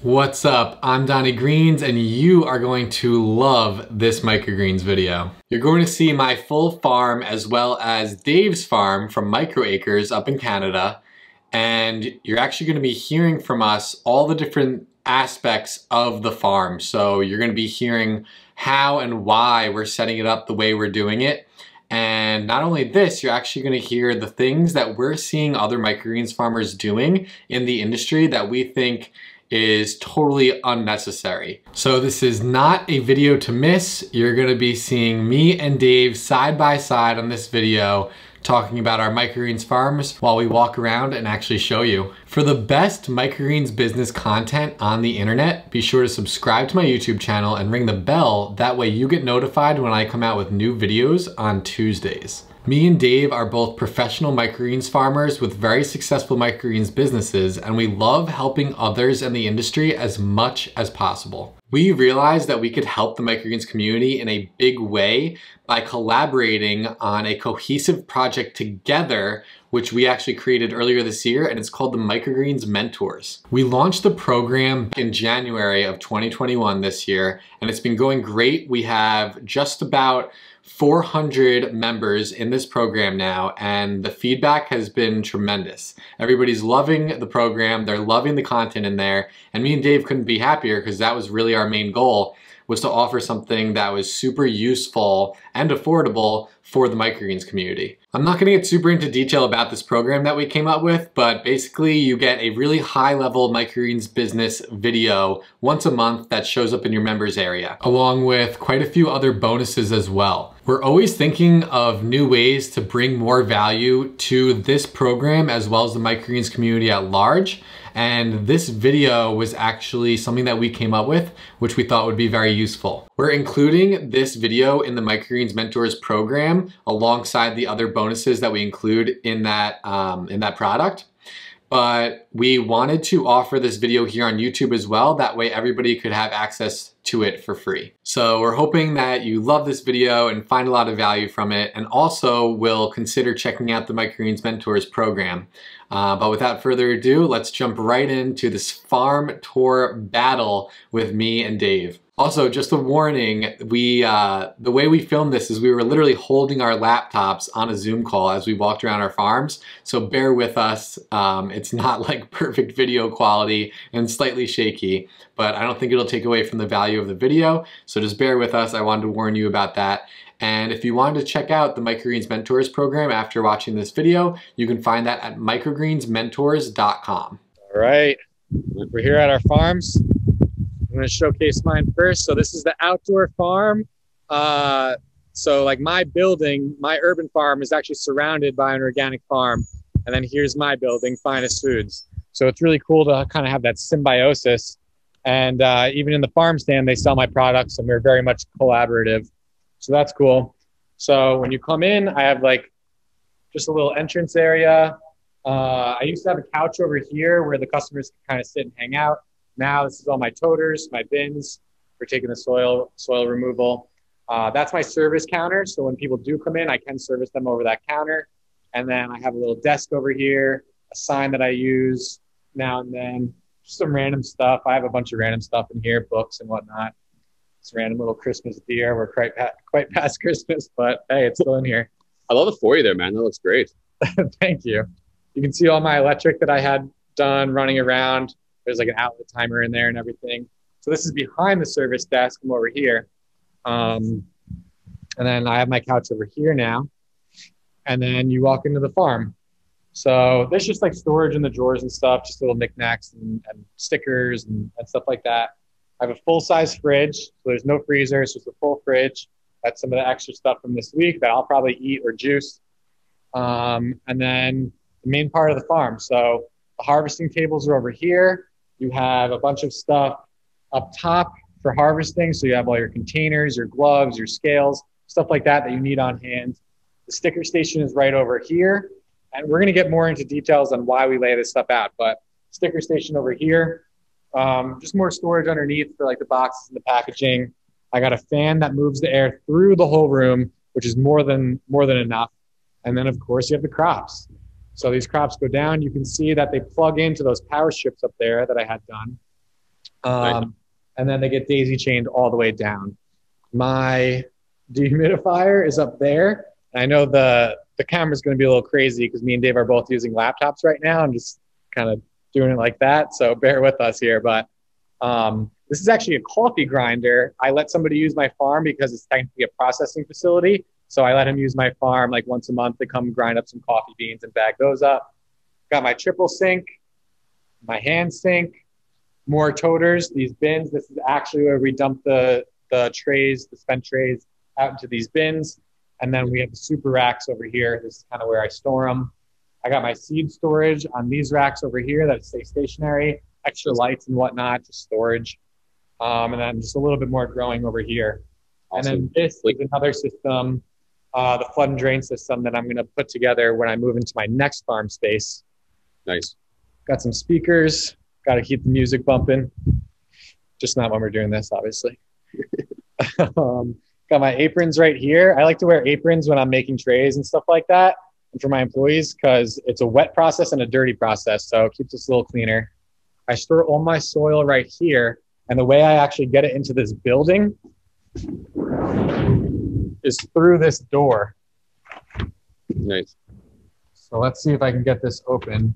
What's up? I'm Donny Greens and you are going to love this microgreens video. You're going to see my full farm as well as Dave's farm from MicroAcres up in Canada, and you're actually going to be hearing from us all the different aspects of the farm. So you're going to be hearing how and why we're setting it up the way we're doing it. And not only this, you're actually going to hear the things that we're seeing other microgreens farmers doing in the industry that we think is totally unnecessary. So this is not a video to miss. You're going to be seeing me and Dave side by side on this video talking about our microgreens farms while we walk around and actually show you. For the best microgreens business content on the internet, be sure to subscribe to my YouTube channel and ring the bell. That way you get notified when I come out with new videos on Tuesdays. Me and Dave are both professional microgreens farmers with very successful microgreens businesses, and we love helping others in the industry as much as possible. We realized that we could help the microgreens community in a big way by collaborating on a cohesive project together, which we actually created earlier this year, and it's called the Microgreens Mentors. We launched the program in January of 2021 this year, and it's been going great. We have just about 400 members in this program now, and the feedback has been tremendous. Everybody's loving the program, they're loving the content in there, and me and Dave couldn't be happier because that was really our main goal, was to offer something that was super useful and affordable for the microgreens community. I'm not gonna get super into detail about this program that we came up with, but basically you get a really high level microgreens business video once a month that shows up in your members area, along with quite a few other bonuses as well. We're always thinking of new ways to bring more value to this program as well as the microgreens community at large. And this video was actually something that we came up with, which we thought would be very useful. We're including this video in the Microgreens Mentors program alongside the other bonuses that we include in that product. But we wanted to offer this video here on YouTube as well. That way everybody could have access to it for free. So we're hoping that you love this video and find a lot of value from it, and also will consider checking out the Microgreens Mentors program. But without further ado, let's jump right into this farm tour battle with me and Dave. Also, just a warning, the way we filmed this is we were literally holding our laptops on a Zoom call as we walked around our farms, so bear with us. It's not like perfect video quality and slightly shaky, but I don't think it'll take away from the value of the video, so just bear with us. I wanted to warn you about that. And if you wanted to check out the Microgreens Mentors program after watching this video, you can find that at microgreensmentors.com. All right, we're here at our farms. I'm going to showcase mine first. So this is the outdoor farm. So like my building, my urban farm is actually surrounded by an organic farm. And then here's my building, Finest Foods. So it's really cool to kind of have that symbiosis. And even in the farm stand, they sell my products and we're very much collaborative. So that's cool. So when you come in, I have like just a little entrance area. I used to have a couch over here where the customers can kind of sit and hang out. Now this is all my toters, my bins for taking the soil removal. That's my service counter. So when people do come in, I can service them over that counter. And then I have a little desk over here, a sign that I use now and then, just some random stuff. I have a bunch of random stuff in here, books and whatnot. This random little Christmas deer. We're quite past Christmas, but hey, it's still in here. I love the foyer there, man. That looks great. Thank you. You can see all my electric that I had done running around. There's like an outlet timer in there and everything. So this is behind the service desk. I'm over here. And then I have my couch over here now. And then you walk into the farm. So there's just like storage in the drawers and stuff, just little knickknacks and stickers and stuff like that. I have a full-size fridge, so there's no freezer. It's just a full fridge. That's some of the extra stuff from this week that I'll probably eat or juice. And then the main part of the farm. So the harvesting tables are over here. You have a bunch of stuff up top for harvesting. So you have all your containers, your gloves, your scales, stuff like that you need on hand. The sticker station is right over here. And we're going to get more into details on why we lay this stuff out. But sticker station over here. Just more storage underneath for like the boxes and the packaging. I got a fan that moves the air through the whole room, which is more than enough. And then of course you have the crops. So these crops go down. You can see that they plug into those power strips up there that I had done. Right. And then they get daisy chained all the way down. My dehumidifier is up there. I know the camera's going to be a little crazy because me and Dave are both using laptops right now. I'm just kind of doing it like that, so bear with us here. But this is actually a coffee grinder. I let somebody use my farm because it's technically a processing facility. So I let him use my farm like once a month to come grind up some coffee beans and bag those up. Got my triple sink, my hand sink, more toters, these bins. This is actually where we dump the trays, the spent trays out into these bins. And then we have the super racks over here. This is kind of where I store them. I got my seed storage on these racks over here that stay stationary, extra lights and whatnot, just storage. And then just a little bit more growing over here. Awesome. And then this is another system, the flood and drain system that I'm going to put together when I move into my next farm space. Nice. Got some speakers, got to keep the music bumping. Just not when we're doing this, obviously. Got my aprons right here. I like to wear aprons when I'm making trays and stuff like that. And for my employees, because it's a wet process and a dirty process. So it keeps us a little cleaner. I store all my soil right here. And the way I actually get it into this building is through this door. Nice. So let's see if I can get this open.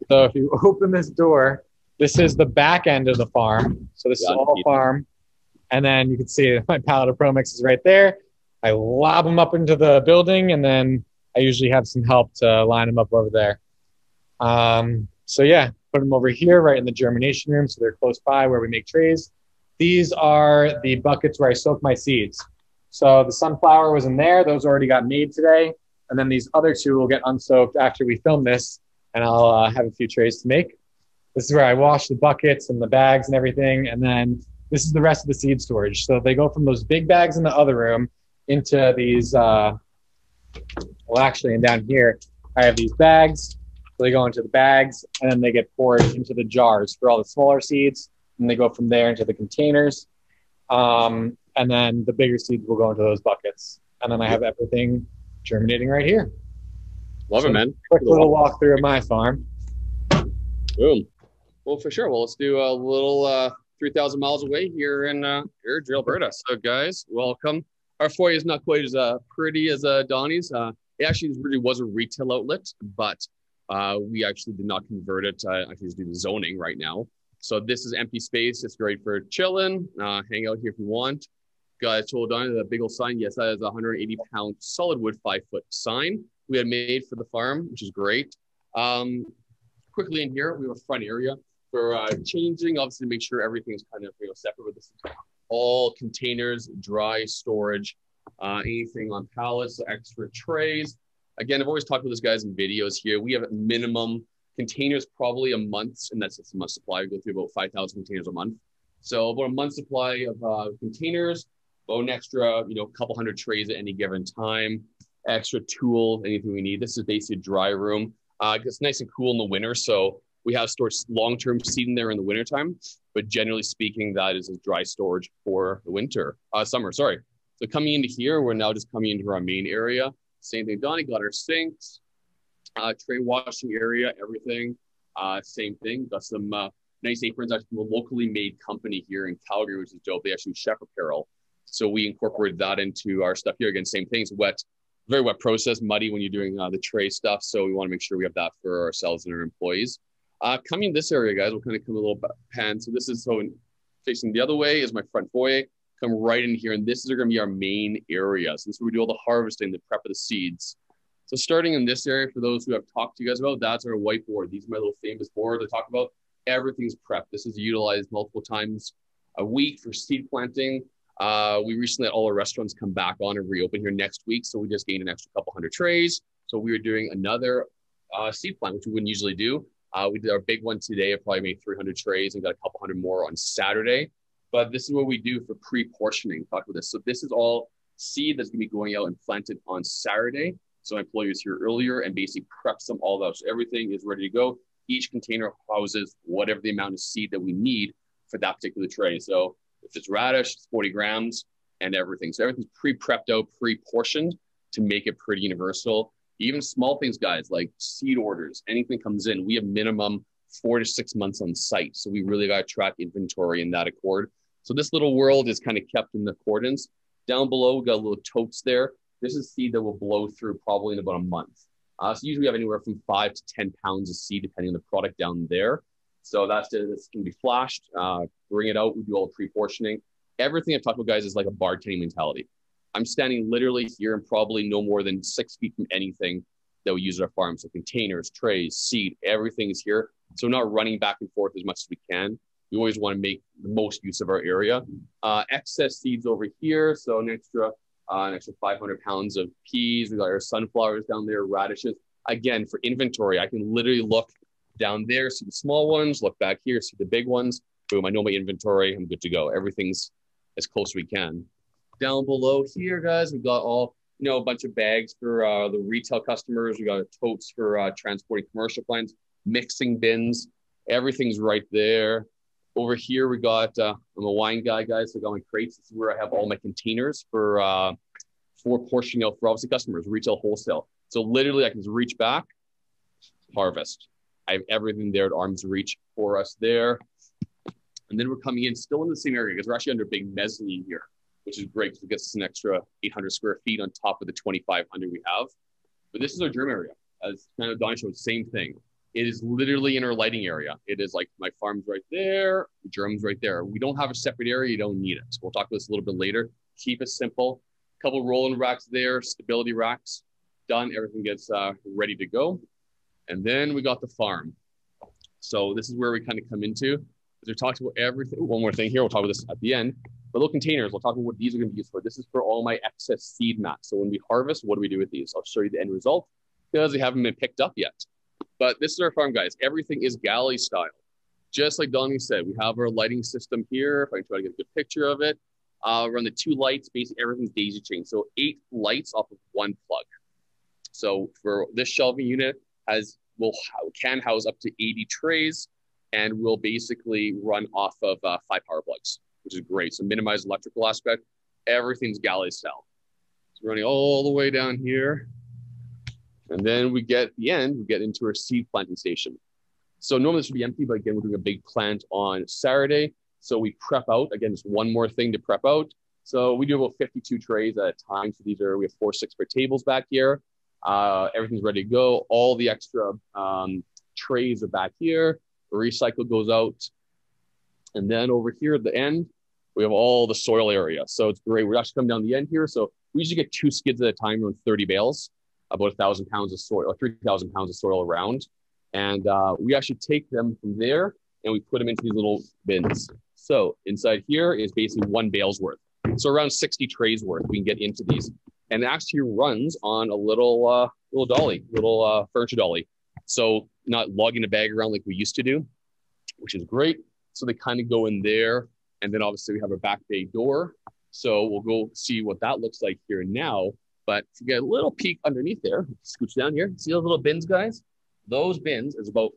So if you open this door, this is the back end of the farm. So this is all farm. And then you can see my pallet of Pro Mix is right there. I lob them up into the building, and then I usually have some help to line them up over there. So yeah, put them over here right in the germination room so they're close by where we make trays. These are the buckets where I soak my seeds. So the sunflower was in there. Those already got made today. And then these other two will get unsoaked after we film this, and I'll have a few trays to make. This is where I wash the buckets and the bags and everything. And then this is the rest of the seed storage. So they go from those big bags in the other room into these, well, actually, and down here, I have these bags. So they go into the bags, and then they get poured into the jars for all the smaller seeds. And they go from there into the containers. And then the bigger seeds will go into those buckets. And then I have everything germinating right here. Love it, man. Quick little walkthrough of my farm. Boom. Well, for sure. Well, let's do a little 3,000 miles away here in Airdrie, Alberta. So, guys, welcome. Our foyer is not quite as pretty as Donny's. It actually really was a retail outlet, but we actually did not convert it. Actually, just do the zoning right now. So this is empty space. It's great for chilling, hang out here if you want. I told Donny the big old sign. Yes, that is a 180-pound solid wood 5-foot sign we had made for the farm, which is great. Quickly in here, we have a front area for changing, obviously, to make sure everything is kind of separate. With this, all containers, dry storage, anything on pallets, extra trays. Again, I've always talked with this guys in videos here. We have a minimum containers probably a month, and that's a month supply. We go through about 5,000 containers a month. So about a month supply of containers, about an extra, couple hundred trays at any given time, extra tools, anything we need. This is basically a dry room. It's nice and cool in the winter, so we have stored long-term seed in there in the wintertime, but generally speaking, that is a dry storage for the summer, sorry. So coming into here, we're now just coming into our main area. Same thing, Donny got our sinks, tray washing area, everything. Same thing, got some nice aprons actually from a locally made company here in Calgary, which is dope. They actually chef apparel. So we incorporated that into our stuff here. Again, same thing, it's wet, very wet process, muddy when you're doing the tray stuff. So we want to make sure we have that for ourselves and our employees. Coming in this area, guys, we'll kind of come a little pan. So this is facing the other way is my front foyer. Come right in here, and this is going to be our main area. So this is where we do all the harvesting, the prep of the seeds. So starting in this area, for those who have talked to you guys about, that's our whiteboard. These are my little famous board to talk about. Everything's prepped. This is utilized multiple times a week for seed planting. We recently had all our restaurants come back on and reopen here next week. So we just gained an extra couple hundred trays. So we are doing another seed plant, which we wouldn't usually do. We did our big one today. I probably made 300 trays and got a couple hundred more on Saturday. But this is what we do for pre-portioning. Talk about this. So this is all seed that's going to be going out and planted on Saturday. So my employee was here earlier and basically preps them all out. So everything is ready to go. Each container houses whatever the amount of seed that we need for that particular tray. So if it's radish, it's 40 grams and everything. So everything's pre-prepped out, pre-portioned to make it pretty universal. Even small things, guys, like seed orders, anything comes in, we have minimum 4 to 6 months on site. So we really got to track inventory in that accord. So this little world is kind of kept in accordance. Down below, we got little totes there. This is seed that will blow through probably in about a month. So usually we have anywhere from 5 to 10 pounds of seed, depending on the product down there. So this can be flashed, bring it out. We do all pre-portioning. Everything I've talked about, guys, is like a bartending mentality. I'm standing literally here and probably no more than 6 feet from anything that we use at our farm. So containers, trays, seed, everything is here. So we're not running back and forth as much as we can. We always want to make the most use of our area. Excess seeds over here. So an extra 500 pounds of peas. We got our sunflowers down there, radishes. Again, for inventory, I can literally look down there, see the small ones, look back here, see the big ones. Boom, I know my inventory. I'm good to go. Everything's as close as we can. Down below here, guys, we got all, a bunch of bags for the retail customers. We got totes for transporting commercial clients, mixing bins. Everything's right there. Over here, we got, I'm a wine guy, guys, so I got my crates. This is where I have all my containers for portioning out for obviously customers, retail, wholesale. So literally I can just reach back, harvest. I have everything there at arm's reach for us there. And then we're coming in still in the same area because we're actually under a big mezzanine here, which is great because it gets us an extra 800 square feet on top of the 2,500 we have. But this is our germ area. As kind of Donny showed, same thing. It is literally in our lighting area. It is like my farm's right there, the germ's right there. We don't have a separate area. You don't need it. So we'll talk about this a little bit later. Keep it simple. A couple rolling racks there, stability racks. Done. Everything gets ready to go. And then we got the farm. So this is where we kind of come into. We talked about everything. One more thing here. We'll talk about this at the end. But little containers, we'll talk about what these are going to be used for. This is for all my excess seed mats. So when we harvest, what do we do with these? I'll show you the end result because they haven't been picked up yet. But this is our farm, guys. Everything is galley style. Just like Donny said, we have our lighting system here. If I can try to get a good picture of it. Run the 2 lights, basically everything's daisy chained. So 8 lights off of 1 plug. So for this shelving unit, can house up to 80 trays and will basically run off of 5 power plugs, which is great. So minimize electrical aspect. Everything's galley style. It's running all the way down here. And then we get the end, we get into our seed planting station. So normally this would be empty, but again, we're doing a big plant on Saturday. So we prep out, again, just one more thing to prep out. So we do about 52 trays at a time. So we have 4 6-foot tables back here. Everything's ready to go. All the extra trays are back here. The recycle goes out. And then over here at the end, we have all the soil area. So it's great. We're actually coming down the end here. So we usually get 2 skids at a time, around 30 bales, about 1,000 pounds of soil, or 3,000 pounds of soil around. And we actually take them from there and we put them into these little bins. So inside here is basically 1 bale's worth. So around 60 trays worth we can get into these. And it actually runs on a little furniture dolly. So not lugging a bag around like we used to do, which is great. So they kind of go in there. And then obviously we have a back bay door. So we'll go see what that looks like here now. But if you get a little peek underneath there, scooch down here, see those little bins, guys? Those bins, there's about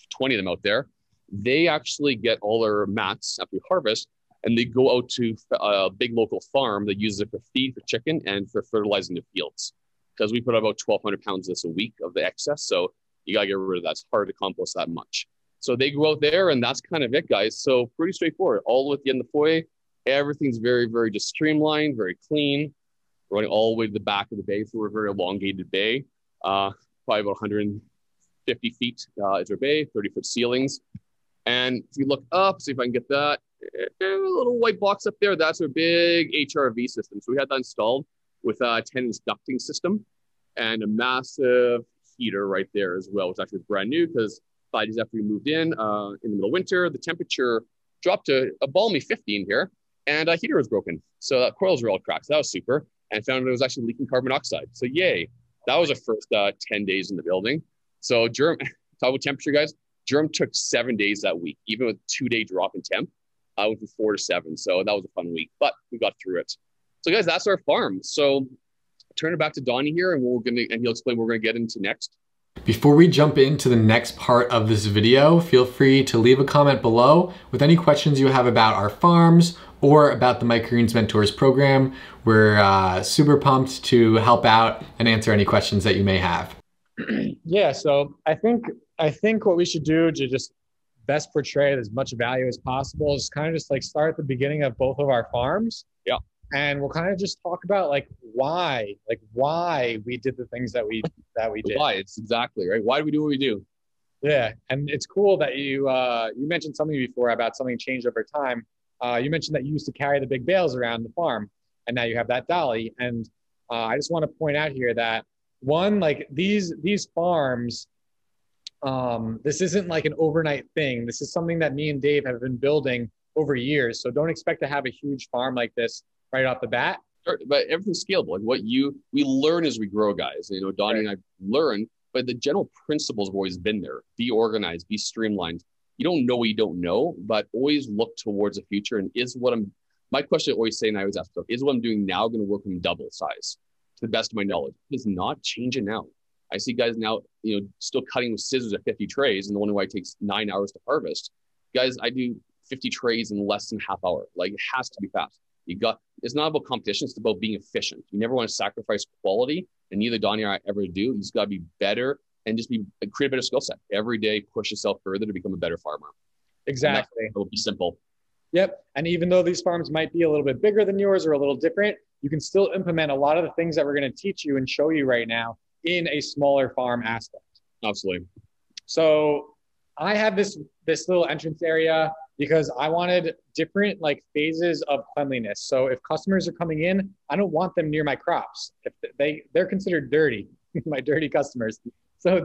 20 of them out there. They actually get all their mats after we harvest, and they go out to a big local farm that uses it for feed for chicken and for fertilizing the fields. Because we put about 1,200 pounds of this a week of the excess. So you got to get rid of that. It's hard to compost that much. So they go out there, and that's kind of it, guys. So pretty straightforward. All the way at the end of the foyer, everything's very, very just streamlined, very clean. We're running all the way to the back of the bay. So we're a very elongated bay. Probably about 150 feet is our bay, 30-foot ceilings. And if you look up, see if I can get that, a little white box up there, that's our big HRV system. So we had that installed with a 10-inch ducting system and a massive heater right there as well, which actually is brand new because 5 days after we moved in the middle of winter, the temperature dropped to a balmy 15 here, and a heater was broken. So coils were all cracked. So that was super. And found it was actually leaking carbon monoxide. So yay, that was our first 10 days in the building. So talk about temperature, guys. Germ took 7 days that week, even with a 2-day drop in temp. Went from 4 to 7. So that was a fun week, but we got through it. So guys, that's our farm. So turn it back to Donny here, and he'll explain what we're gonna get into next. Before we jump into the next part of this video, feel free to leave a comment below with any questions you have about our farms or about the Microgreens Mentors program. We're super pumped to help out and answer any questions that you may have. Yeah, so I think I think what we should do to just best portray as much value as possible is kind of just like start at the beginning of both of our farms. Yeah. And we'll kind of just talk about like why we did the things that we did. Why? It's exactly right. Why do we do what we do? Yeah, and it's cool that you mentioned something before about something changed over time. You mentioned that you used to carry the big bales around the farm, and now you have that dolly. And I just want to point out here that one, like these farms, this isn't like an overnight thing. This is something that me and Dave have been building over years. So don't expect to have a huge farm like this right off the bat. Sure, but everything's scalable. And we learn as we grow, guys. You know, Donny and I learn, but the general principles have always been there. Be organized, be streamlined. You don't know what you don't know, but always look towards the future. And my question I always say, and I always ask myself, is what I'm doing now going to work in double size? To the best of my knowledge, it is not changing now. I see guys now, you know, still cutting with scissors at 50 trays, and the one why it takes 9 hours to harvest. Guys, I do 50 trays in less than half hour. Like, it has to be fast. It's not about competition, it's about being efficient. You never want to sacrifice quality, and neither Donny or I ever do. You just got to be better and just create a better skill set. Every day, push yourself further to become a better farmer. Exactly. It will be simple. Yep. And even though these farms might be a little bit bigger than yours or a little different, you can still implement a lot of the things that we're going to teach you and show you right now in a smaller farm aspect. Absolutely. So I have this little entrance area because I wanted different like phases of cleanliness. So if customers are coming in, I don't want them near my crops. If they're considered dirty, my dirty customers. So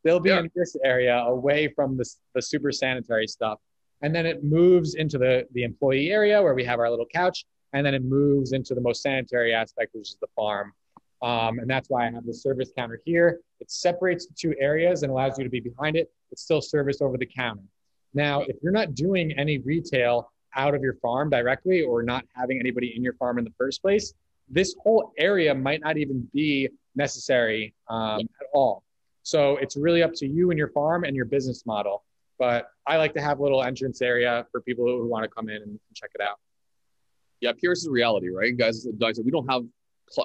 they'll be in this area away from the super sanitary stuff. And then it moves into the employee area where we have our little couch. And then it moves into the most sanitary aspect, which is the farm. And that's why I have the service counter here. It separates the two areas and allows you to be behind it. It's still service over the counter. Now, if you're not doing any retail out of your farm directly or not having anybody in your farm in the first place, this whole area might not even be necessary at all. So it's really up to you and your farm and your business model. But I like to have a little entrance area for people who want to come in and check it out. Yeah, here's the reality, right, guys? We don't have,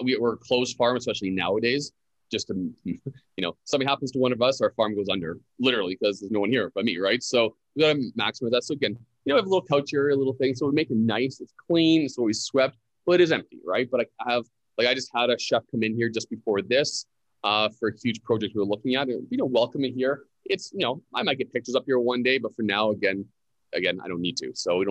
we're a closed farm, especially nowadays. Just to, you know, something happens to one of us, our farm goes under, literally, because there's no one here but me, right? So we got to maximize that. So again, you know, I have a little couch area, a little thing. So we make it nice, it's clean, it's always swept, but it is empty, right? But I just had a chef come in here just before this for a huge project we were looking at. You know, welcome it here. It's, you know, I might get pictures up here one day, but for now, again, I don't need to. So we've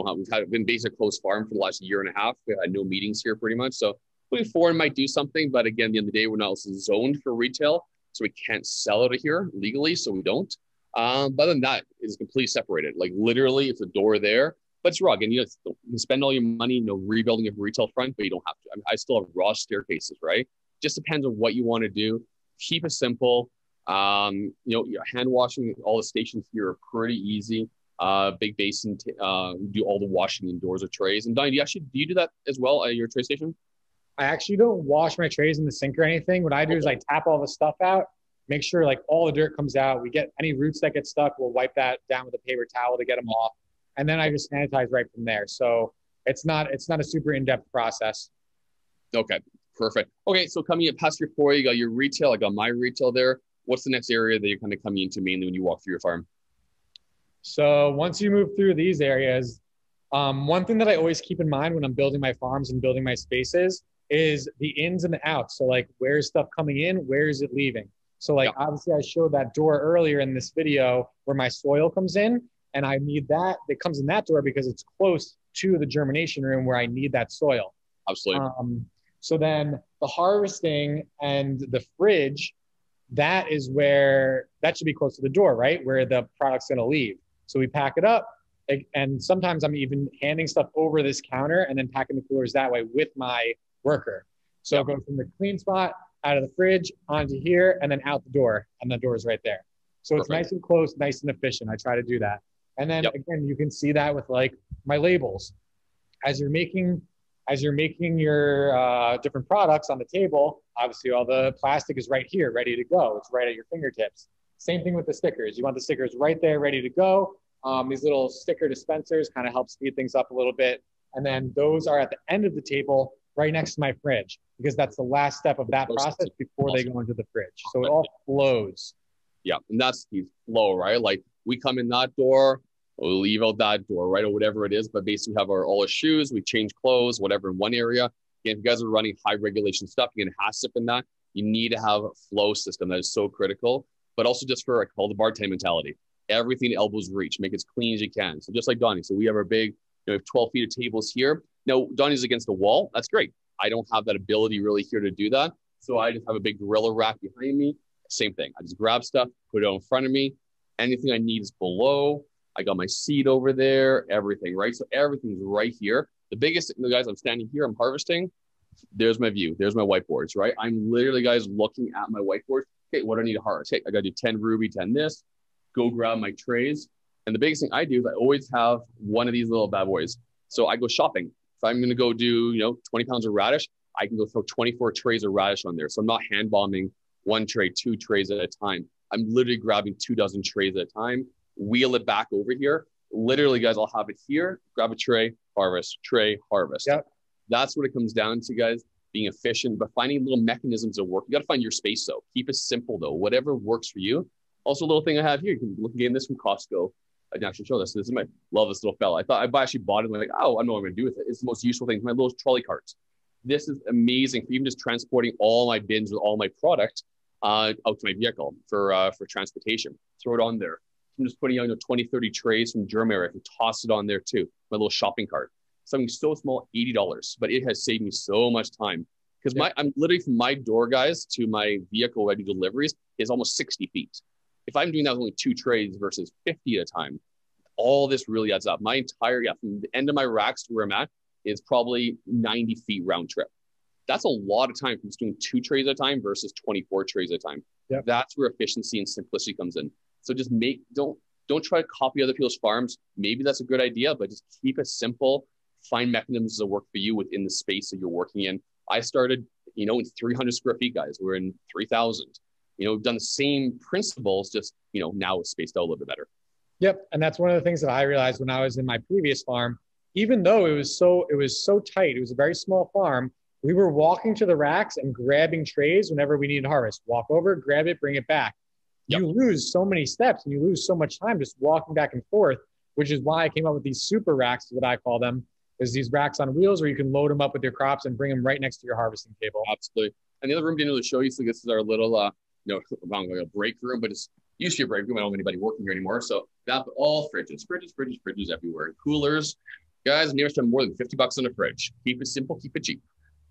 been basically a closed farm for the last year and a half. We had no meetings here pretty much. So moving forward might do something, but again, at the end of the day, we're not also zoned for retail, so we can't sell out of here legally, so we don't. But other than that, it's completely separated. Like literally, it's a door there, but it's raw. And you can spend all your money, you know, rebuilding a retail front, but you don't have to. I still have raw staircases, right? Just depends on what you want to do. Keep it simple. You know, hand washing, all the stations here are pretty easy. Big basin, do all the washing indoors with trays. And Donny, do you do that as well at your tray station? I actually don't wash my trays in the sink or anything. What I do is I tap all the stuff out, make sure like all the dirt comes out. We get any roots that get stuck, we'll wipe that down with a paper towel to get them off. And then I just sanitize right from there. So it's not a super in-depth process. Okay, perfect. Okay, so coming in past your foyer, you got your retail. I got my retail there. What's the next area that you're kind of coming into mainly when you walk through your farm? So once you move through these areas, one thing that I always keep in mind when I'm building my farms and building my spaces is the ins and the outs. So like, where's stuff coming in? Where is it leaving? So like, obviously I showed that door earlier in this video where my soil comes in, and I need that. It comes in that door because it's close to the germination room where I need that soil. Absolutely. So then the harvesting and the fridge, that should be close to the door, right? Where the product's going to leave. So we pack it up, and sometimes I'm even handing stuff over this counter and then packing the coolers that way with my worker. So it goes from the clean spot out of the fridge onto here and then out the door, and the door is right there. So it's nice and close, nice and efficient. I try to do that. And then again, you can see that with like my labels. As you're making your different products on the table, obviously all the plastic is right here, ready to go. It's right at your fingertips. Same thing with the stickers. You want the stickers right there, ready to go. These little sticker dispensers kind of help speed things up a little bit. And then those are at the end of the table, right next to my fridge, because that's the last step of that process before they go into the fridge. So it all flows. Yeah, and that's the flow, right? Like we come in that door, we'll leave out that door, right, or whatever it is. But basically, we have all our shoes, we change clothes, whatever in one area. Again, if you guys are running high regulation stuff, you can HACCP in that. You need to have a flow system that is so critical. But also just for, I call the bartend mentality, everything elbows reach, make it as clean as you can. So just like Donny, so we have our big, we have 12 feet of tables here. Now Donny's against the wall. That's great. I don't have that ability really here to do that. So I just have a big gorilla rack behind me. Same thing. I just grab stuff, put it out in front of me. Anything I need is below. I got my seat over there, everything, right? So everything's right here. The biggest thing, guys, I'm standing here, I'm harvesting. There's my view. There's my whiteboards, right? I'm literally, guys, looking at my whiteboard. Okay, what do I need to harvest? Hey, I got to do 10 ruby, 10 this. Go grab my trays. And the biggest thing I do is I always have one of these little bad boys. So I go shopping. If I'm going to go do, 20 pounds of radish, I can go throw 24 trays of radish on there. So I'm not hand bombing one tray, two trays at a time. I'm literally grabbing 2 dozen trays at a time, wheel it back over here. Literally, guys, I'll have it here, grab a tray, harvest, tray, harvest. Yep. That's what it comes down to, guys, being efficient, but finding little mechanisms that work. You got to find your space, though. Keep it simple, though. Whatever works for you. Also, a little thing I have here, you can look again, this from Costco. I can actually show this. This is my, love this little fella. I actually bought it and I'm like, oh, I know what I'm going to do with it. It's the most useful thing. My little trolley carts. This is amazing for even just transporting all my bins with all my product out to my vehicle for transportation. Throw it on there. I'm just putting 20, 30 trays from Germany. I can toss it on there too. My little shopping cart. Something so small, $80, but it has saved me so much time because I'm literally from my door, guys, to my vehicle where I do deliveries is almost 60 feet. If I'm doing that with only 2 trays versus 50 at a time, all this really adds up. My entire, from the end of my racks to where I'm at is probably 90 feet round trip. That's a lot of time from just doing 2 trays at a time versus 24 trays at a time. Yep. That's where efficiency and simplicity comes in. So just don't try to copy other people's farms. Maybe that's a good idea, but just keep it simple. Find mechanisms that work for you within the space that you're working in. I started, in 300 square feet, guys. We're in 3,000. We've done the same principles, just, now it's spaced out a little bit better. Yep. And that's one of the things that I realized when I was in my previous farm, even though it was so tight, it was a very small farm, we were walking to the racks and grabbing trays whenever we needed to harvest. Walk over, grab it, bring it back. Yep. You lose so many steps and you lose so much time just walking back and forth, which is why I came up with these super racks, is what I call them, is these racks on wheels where you can load them up with your crops and bring them right next to your harvesting table. Absolutely. And the other room didn't really show you, so this is our little, like a break room, but it's used to be a break room. I don't have anybody working here anymore. So that, all fridges everywhere. Coolers. Guys, never spend more than $50 on a fridge. Keep it simple, keep it cheap.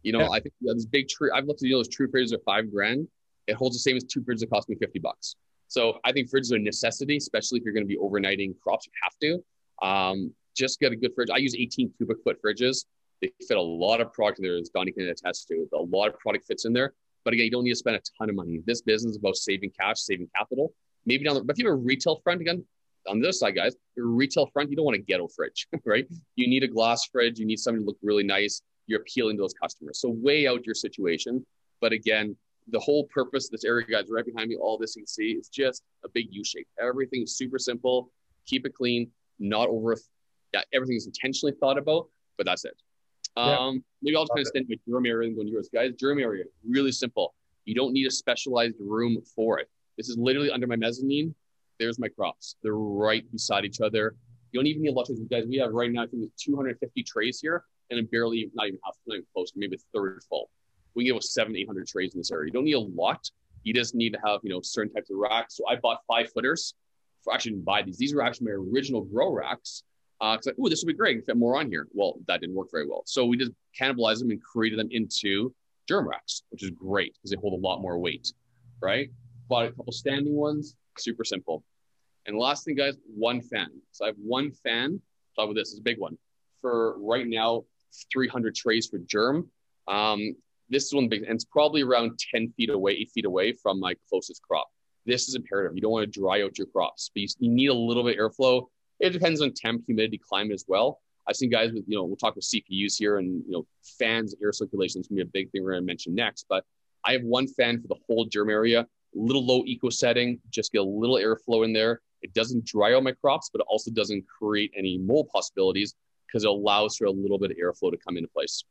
I think this big tree, I've looked at those true fridges are $5,000. It holds the same as 2 fridges that cost me $50. So I think fridges are a necessity, especially if you're going to be overnighting crops. You have to. Just get a good fridge. I use 18 cubic foot fridges. They fit a lot of product in there, as Donny can attest to. A lot of product fits in there. But again, you don't need to spend a ton of money. This business is about saving cash, saving capital. Maybe but if you have a retail front, again, on this side, guys, your retail front, you don't want a ghetto fridge, right? You need a glass fridge. You need something to look really nice. You're appealing to those customers. So weigh out your situation. But again, the whole purpose of this area, guys, right behind me, all this you can see, is just a big U shape. Everything's super simple. Keep it clean, not over. Everything is intentionally thought about, but that's it. Maybe I'll just kind of stand in my germ area and go to yours. Guys, germ area, really simple. You don't need a specialized room for it. This is literally under my mezzanine. There's my crops. They're right beside each other. You don't even need a lot of trays. Guys, we have right now, I think, 250 trays here, and I'm barely, not even half, not even close, maybe a third full. We can get with 700-800 trays in this area. You don't need a lot. You just need to have, certain types of racks. So I bought 5 footers. Actually, didn't buy these. These were actually my original grow racks. It's like, this would be great. Fit more on here. Well, that didn't work very well. So we just cannibalized them and created them into germ racks, which is great because they hold a lot more weight, right? Bought a couple standing ones, super simple. And last thing, guys, 1 fan. So I have 1 fan. Talk about this. It's a big one. For right now, 300 trays for germ. This is one big, and it's probably around 10 feet away, 8 feet away from my closest crop. This is imperative. You don't want to dry out your crops, but you need a little bit of airflow. It depends on temp, humidity, climate as well. I've seen guys with, we'll talk with CPUs here and, fans, air circulation is going to be a big thing we're going to mention next. But I have 1 fan for the whole germ area, a little low eco setting, just get a little airflow in there. It doesn't dry out my crops, but it also doesn't create any mold possibilities because it allows for a little bit of airflow to come into place.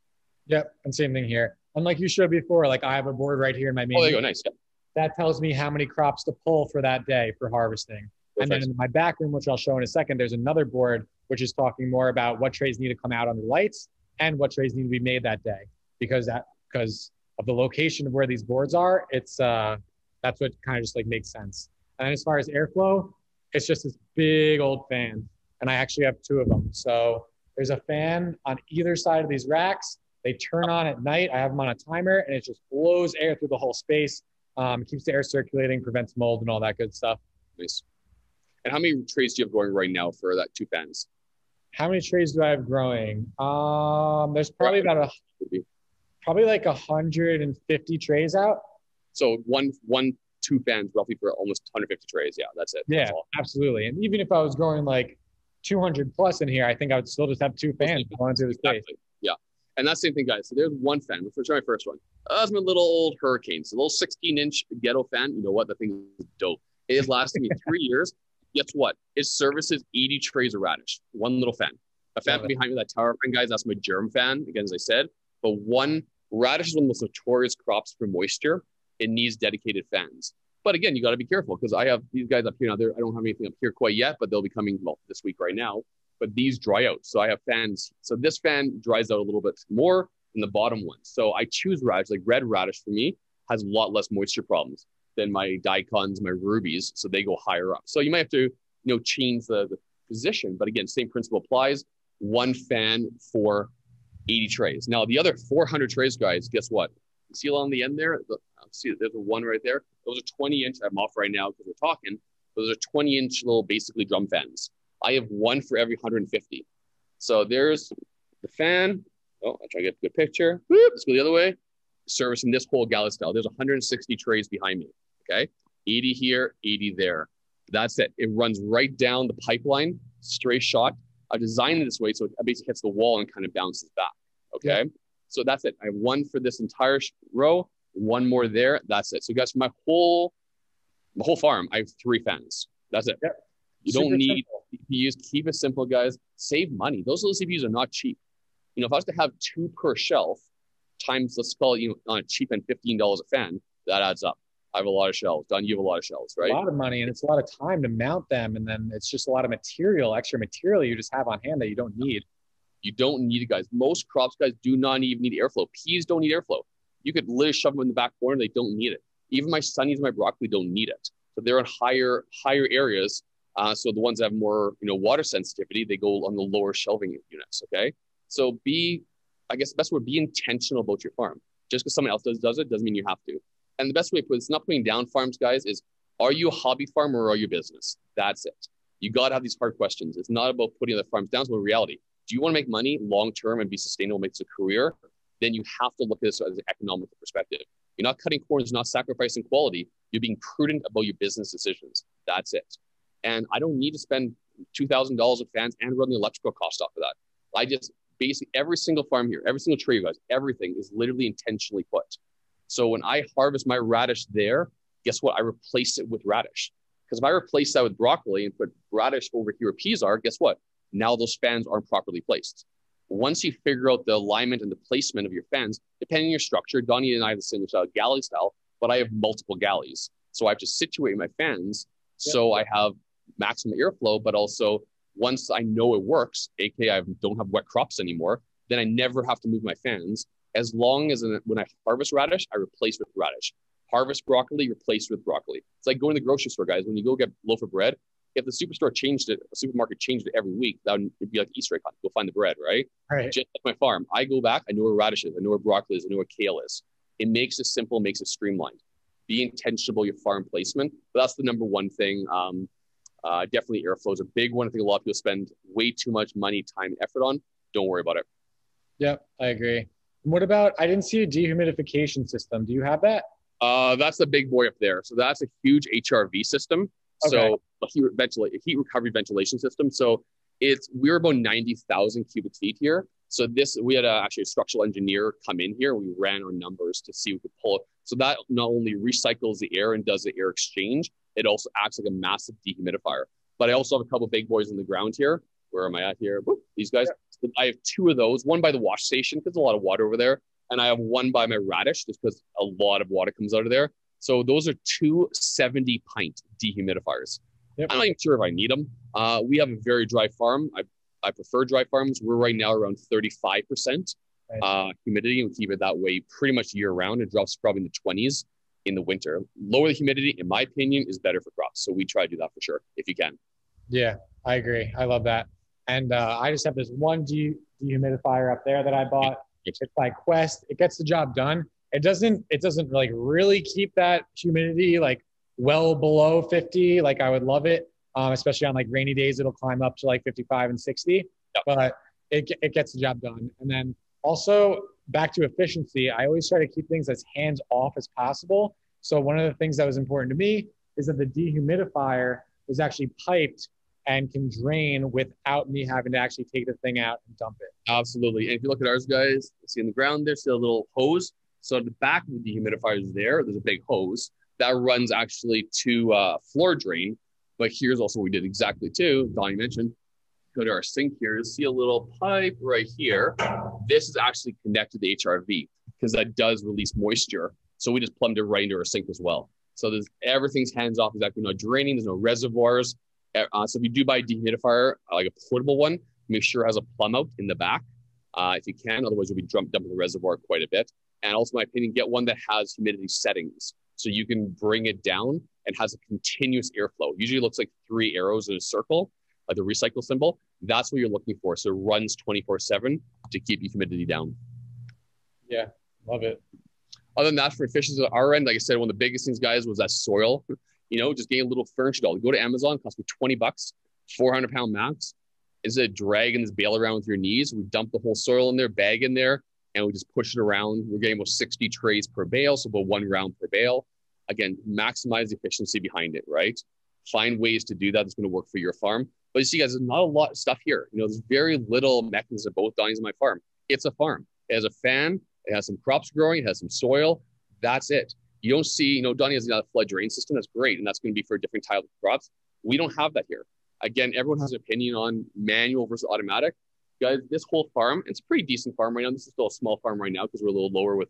Yep. And same thing here. And like you showed before, like I have a board right here in my main. Oh, there you go. Nice. Yeah. that tells me how many crops to pull for that day for harvesting. And then in my back room, which I'll show in a second, there's another board which is talking more about what trays need to come out under lights and what trays need to be made that day. Because of the location of where these boards are, it's that's what kind of just like makes sense. And then as far as airflow, it's just this big old fan. And I actually have two of them. So there's a fan on either side of these racks. They turn on at night. I have them on a timer, and it just blows air through the whole space. Keeps the air circulating, prevents mold and all that good stuff. Nice. And how many trays do you have going right now for that 2 fans? How many trays do I have growing? There's probably about probably like 150 trays out. So one 2 fans roughly for almost 150 trays. Yeah, that's it. Yeah, that's absolutely. And even if I was growing like 200 plus in here, I think I would still just have 2 fans going through the space. Yeah. And that's the same thing, guys. So there's one fan. Let's try my first one. That's my little old Hurricane. So a little 16-inch ghetto fan. You know what? The thing is dope. It has lasted me 3 years. Guess what? It services 80 trays of radish. One little fan. A fan behind me, that tower fan, guys, that's my germ fan, again, as I said. But radish is one of the most notorious crops for moisture. It needs dedicated fans. But again, you got to be careful because I have these guys up here. Now, I don't have anything up here quite yet, but they'll be coming this week right now. But these dry out. So I have fans. So this fan dries out a little bit more than the bottom one. So I choose radish, like red radish for me has a lot less moisture problems than my daikons, my rubies. So they go higher up. So you might have to, change the position. But again, same principle applies. One fan for 80 trays. Now, the other 400 trays, guys, guess what? See along the end there? See, there's a one right there. Those are 20-inch. I'm off right now because we're talking. Those are 20-inch little, basically drum fans. I have one for every 150. So there's the fan. Oh, I'll try to get a good picture. Whoop, let's go the other way. Servicing this whole galley style. There's 160 trays behind me. Okay. 80 here, 80 there. That's it. It runs right down the pipeline, straight shot. I designed it this way so it basically hits the wall and kind of bounces back. Okay. Yeah. So that's it. I have one for this entire row, one more there. That's it. So guys, for my whole farm, I have 3 fans. That's it. Yep. You don't need CPUs. Keep it simple, guys. Save money. Those little CPUs are not cheap. If I was to have 2 per shelf times, let's call it, on a cheap end, $15 a fan, that adds up. I have a lot of shelves. Don, you have a lot of shelves, right? A lot of money, and it's a lot of time to mount them, and then it's just a lot of extra material you just have on hand that you don't need. You don't need it, guys. Most crops, guys, do not even need airflow. Peas don't need airflow. You could literally shove them in the back corner. They don't need it. Even my sunnies and my broccoli don't need it. So they're in higher areas. So the ones that have more, water sensitivity, they go on the lower shelving units, okay? So I guess the best word, be intentional about your farm. Just because someone else does it doesn't mean you have to. And the best way to put it, it's not putting down farms, guys, is are you a hobby farm or are you a business? That's it. You got to have these hard questions. It's not about putting the farms down. It's about reality. Do you want to make money long-term and be sustainable, make this a career? Then you have to look at this as an economical perspective. You're not cutting corners, not sacrificing quality. You're being prudent about your business decisions. That's it. And I don't need to spend $2,000 of fans and run the electrical cost off of that. I just basically, every single farm here, every single tree, you guys, everything is literally intentionally put. So when I harvest my radish there, guess what? I replace it with radish. Because if I replace that with broccoli and put radish over here where peas are, guess what? Now those fans aren't properly placed. Once you figure out the alignment and the placement of your fans, depending on your structure, Donnie and I have the same style, galley style, but I have multiple galleys. So I have to situate my fans so I have maximum airflow, but also once I know it works, aka I don't have wet crops anymore, then I never have to move my fans. As long as when I harvest radish, I replace with radish. Harvest broccoli, replace with broccoli. It's like going to the grocery store, guys. When you go get a loaf of bread, if the supermarket changed it every week, that would be like Easter egg hunt. Go find the bread, right? Right. Just like my farm, I go back, I know where radish is, I know where broccoli is, I know where kale is. It makes it simple, makes it streamlined. Be intentional your farm placement. But that's the number one thing. Definitely airflow is a big one. I think a lot of people spend way too much money, time, and effort on. Don't worry about it. Yep, I agree. What about, I didn't see a dehumidification system. Do you have that? That's the big boy up there. So that's a huge HRV system. Okay. So a heat recovery ventilation system. So we're about 90,000 cubic feet here. So we had actually a structural engineer come in here. We ran our numbers to see if we could pull it. So that not only recycles the air and does the air exchange, it also acts like a massive dehumidifier. But I also have a couple of big boys in the ground here. Where am I at here? Whoop, these guys. Yeah. I have 2 of those, one by the wash station because there's a lot of water over there. And I have one by my radish just because a lot of water comes out of there. So those are two 70-pint dehumidifiers. Yep. I'm not even sure if I need them. We have a very dry farm. I prefer dry farms. We're right now around 35% humidity, and we keep it that way pretty much year round. It drops probably in the 20s in the winter. Lower the humidity, in my opinion, is better for crops. So we try to do that for sure, if you can. Yeah, I agree. I love that. And I just have this one dehumidifier up there that I bought. It's by Quest. It gets the job done. It doesn't like really keep that humidity like well below 50. Like I would love it, especially on like rainy days. It'll climb up to like 55 and 60. Yep. But it gets the job done. And then also back to efficiency, I always try to keep things as hands off as possible. So one of the things that was important to me is that the dehumidifier was actually piped and can drain without me having to actually take the thing out and dump it. Absolutely. And if you look at ours, guys, see in the ground, there's still a little hose. So at the back of the dehumidifier is there's a big hose that runs actually to floor drain. But here's also what we did exactly too. Donnie mentioned, go to our sink here, see a little pipe right here. This is actually connected to HRV because that does release moisture. So we just plumbed it right into our sink as well. So everything's hands off, exactly no draining, there's no reservoirs. So if you do buy a dehumidifier, like a portable one, make sure it has a plumb out in the back if you can. Otherwise, you'll be dumping the reservoir quite a bit. And also, in my opinion, get one that has humidity settings. So you can bring it down and has a continuous airflow. Usually it looks like 3 arrows in a circle, like the recycle symbol. That's what you're looking for. So it runs 24/7 to keep your humidity down. Yeah, love it. Other than that, for efficiency on our end, like I said, one of the biggest things, guys, was that soil. Just getting a little furniture doll. Go to Amazon, cost me $20, 400-pound max. Instead of dragging this bale around with your knees, we dump the whole soil in there, bag in there, and we just push it around. We're getting about 60 trays per bale, so about 1 round per bale. Again, maximize the efficiency behind it, right? Find ways to do that that's going to work for your farm. But you see, guys, there's not a lot of stuff here. There's very little mechanism, both Donnie's and my farm. It's a farm. It has a fan. It has some crops growing. It has some soil. That's it. You don't see, Donnie has a flood drain system. That's great. And that's going to be for a different type of crops. We don't have that here. Again, everyone has an opinion on manual versus automatic. Guys, this whole farm, it's a pretty decent farm right now. This is still a small farm right now because we're a little lower with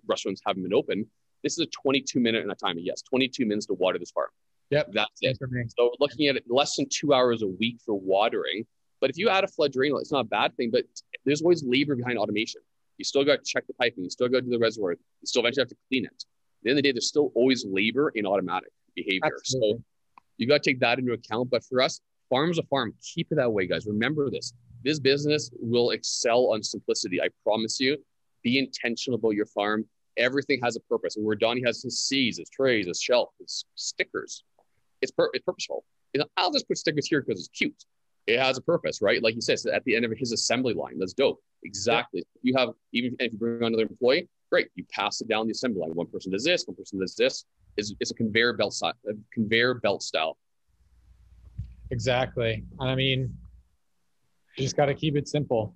restaurants haven't been open. This is a 22-minute and a time. Yes, 22 minutes to water this farm. Yep. That's it. So we're looking at it less than 2 hours a week for watering. But if you add a flood drain, it's not a bad thing, but there's always labor behind automation. You still got to check the piping. You still got to do the reservoir. You still eventually have to clean it. At the end of the day, there's still always labor in automatic behavior. Absolutely. So you got to take that into account. But for us, farm's a farm. Keep it that way, guys. Remember this. This business will excel on simplicity. I promise you. Be intentional about your farm. Everything has a purpose. And where Donnie has his seeds, his trays, his shelf, his stickers, it's purposeful. I'll just put stickers here because it's cute. It has a purpose, right? Like he says, at the end of his assembly line. That's dope. Exactly. Yeah. You have, even if you bring on another employee, great. You pass it down the assembly line. One person does this, one person does this. It's a conveyor belt style. Exactly. I mean, you just got to keep it simple.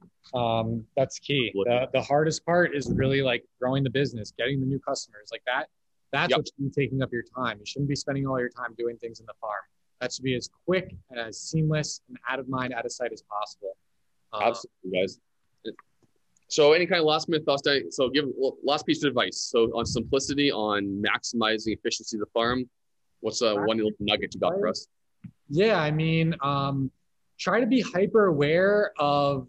That's key. The hardest part is really like growing the business, getting the new customers like that. That's what should be taking up your time. You shouldn't be spending all your time doing things in the farm. That should be as quick and as seamless and out of mind, out of sight as possible. Absolutely, guys. So any kind of last minute thoughts? So give last piece of advice. So on simplicity, on maximizing efficiency of the farm, what's one little nugget you got for us? Yeah, I mean, try to be hyper aware of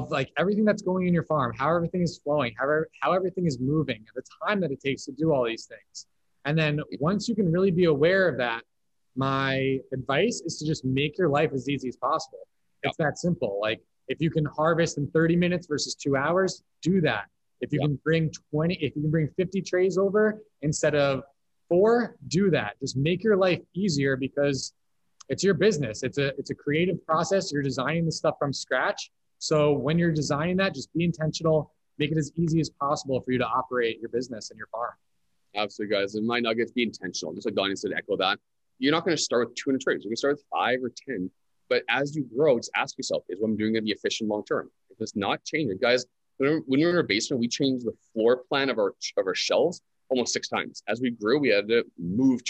like everything that's going in your farm, how everything is flowing, how everything is moving, the time that it takes to do all these things. And then once you can really be aware of that, my advice is to just make your life as easy as possible. It's that simple. Like if you can harvest in 30 minutes versus 2 hours, do that. If you can bring 50 trays over instead of 4, do that. Just make your life easier because it's your business. It's a creative process. You're designing the stuff from scratch. So when you're designing that, just be intentional, make it as easy as possible for you to operate your business and your farm. Absolutely, guys. And my nuggets, be intentional. Just like Donnie said, echo that. You're not going to start with 200 trays. You're going to start with 5 or 10. But as you grow, just ask yourself, is what I'm doing going to be efficient long term? If it's not, change it. Guys, when we were in our basement, we changed the floor plan of our shelves almost 6 times. As we grew, we had to move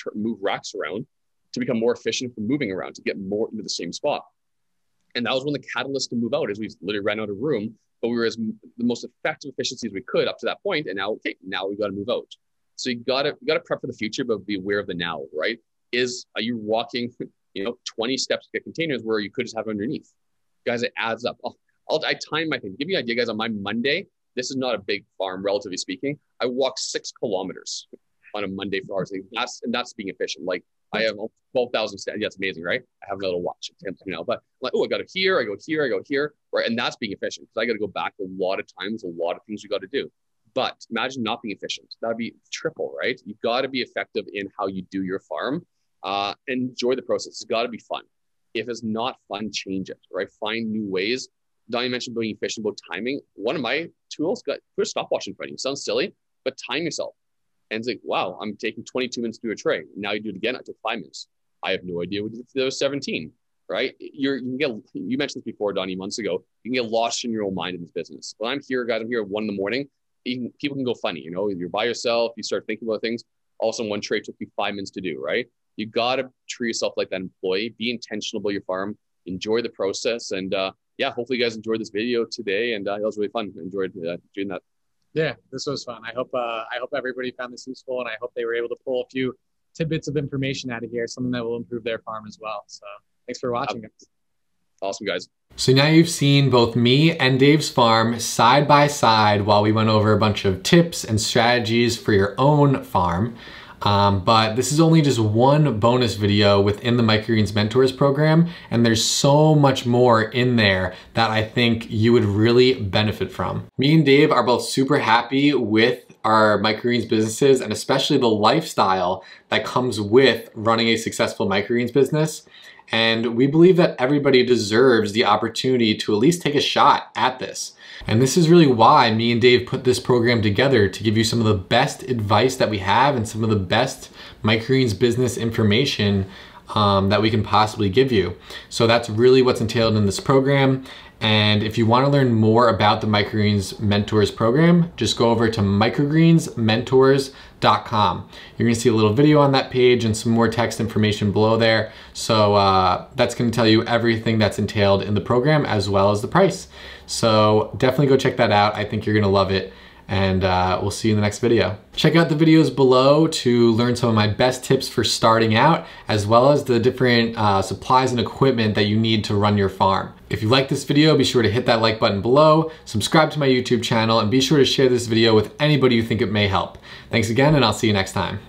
racks around to become more efficient for moving around, to get more into the same spot. And that was one of the catalysts to move out, is we literally ran out of room, but we were the most effective efficiencies we could up to that point. And now, now we've got to move out. So you gotta prep for the future, but be aware of the now, right? Are you walking, 20 steps to get containers where you could just have underneath? Guys, it adds up. I time my thing. To give you an idea, guys, on my Monday, this is not a big farm, relatively speaking. I walk 6 kilometers on a Monday for hours. That's being efficient. Like I have 12,000 steps. Yeah, it's amazing, right? I have a little watch, but like, I got to here, I go here, I go here, right? And that's being efficient because I got to go back a lot of times, a lot of things you got to do. But imagine not being efficient. That'd be triple, right? You've got to be effective in how you do your farm. Enjoy the process. It's got to be fun. If it's not fun, change it, right? Find new ways. Donny mentioned being efficient about timing. One of my tools, put a stopwatch in front of you. Sounds silly, but time yourself. And it's like, wow, I'm taking 22 minutes to do a tray. Now you do it again. I took 5 minutes. I have no idea what to do for those 17, right? You mentioned this before, Donny, months ago. You can get lost in your own mind in this business. When I'm here, guys, I'm here at 1 a.m. People can go funny, you're by yourself, you start thinking about things. All of a sudden, one tray took you 5 minutes to do, right? You got to treat yourself like that employee. Be intentional about your farm. Enjoy the process. And hopefully you guys enjoyed this video today. And it was really fun. I enjoyed doing that. Yeah, this was fun. I hope everybody found this useful, and I hope they were able to pull a few tidbits of information out of here, something that will improve their farm as well. So thanks for watching, guys. Awesome, guys. So now you've seen both me and Dave's farm side by side while we went over a bunch of tips and strategies for your own farm. But this is only just one bonus video within the Microgreens Mentors program, and there's so much more in there that I think you would really benefit from. Me and Dave are both super happy with our microgreens businesses, and especially the lifestyle that comes with running a successful microgreens business. And we believe that everybody deserves the opportunity to at least take a shot at this. And this is really why me and Dave put this program together, to give you some of the best advice that we have and some of the best microgreens business information that we can possibly give you. So that's really what's entailed in this program. And if you want to learn more about the Microgreens Mentors program, just go over to microgreensmentors.com. You're going to see a little video on that page and some more text information below there. So that's going to tell you everything that's entailed in the program as well as the price. So definitely go check that out. I think you're going to love it. And we'll see you in the next video. Check out the videos below to learn some of my best tips for starting out, as well as the different supplies and equipment that you need to run your farm. If you like this video, be sure to hit that like button below, subscribe to my YouTube channel, and be sure to share this video with anybody you think it may help. Thanks again, and I'll see you next time.